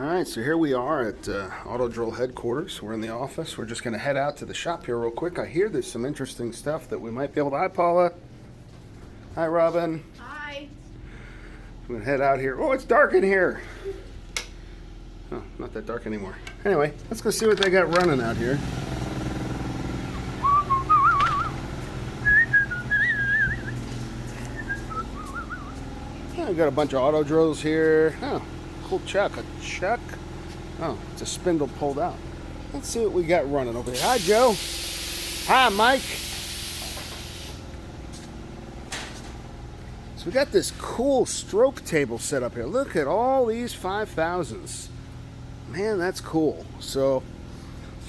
Alright, so here we are at AutoDrill headquarters. We're in the office. We're just going to head out to the shop here real quick. I hear there's some interesting stuff that we might be able to... Hi, Paula. Hi, Robin. Hi. We're going to head out here. Oh, it's dark in here. Oh, not that dark anymore. Anyway, let's go see what they got running out here. I've got a bunch of AutoDrills here. Oh, cool chuck. A chuck. Oh, it's a spindle pulled out. Let's see what we got running over here. Hi, Joe. Hi, Mike. So we got this cool stroke table set up here. Look at all these 5000s. Man, that's cool. So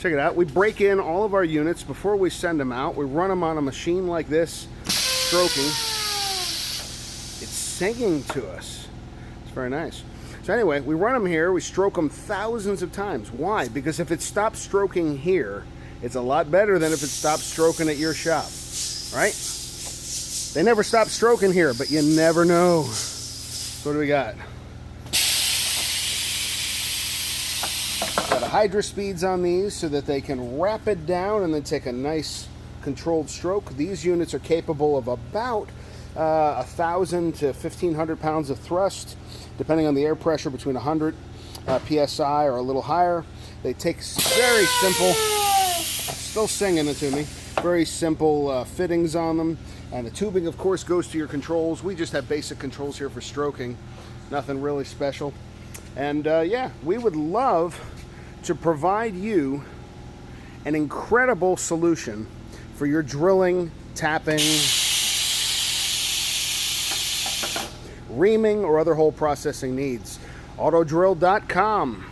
check it out. We break in all of our units before we send them out. We run them on a machine like this, stroking. It's singing to us. It's very nice. So anyway, we run them here. We stroke them thousands of times. Why? Because if it stops stroking here, it's a lot better than if it stops stroking at your shop, right? They never stop stroking here, but you never know. So what do we got? Got a hydro speeds on these so that they can wrap it down and then take a nice controlled stroke. These units are capable of about 1,000 to 1,500 pounds of thrust, depending on the air pressure, between 100 psi or a little higher. They take very simple, still singing it to me, very simple fittings on them. And the tubing, of course, goes to your controls. We just have basic controls here for stroking, nothing really special. And yeah, we would love to provide you an incredible solution for your drilling, tapping, reaming, or other hole processing needs. AutoDrill.com.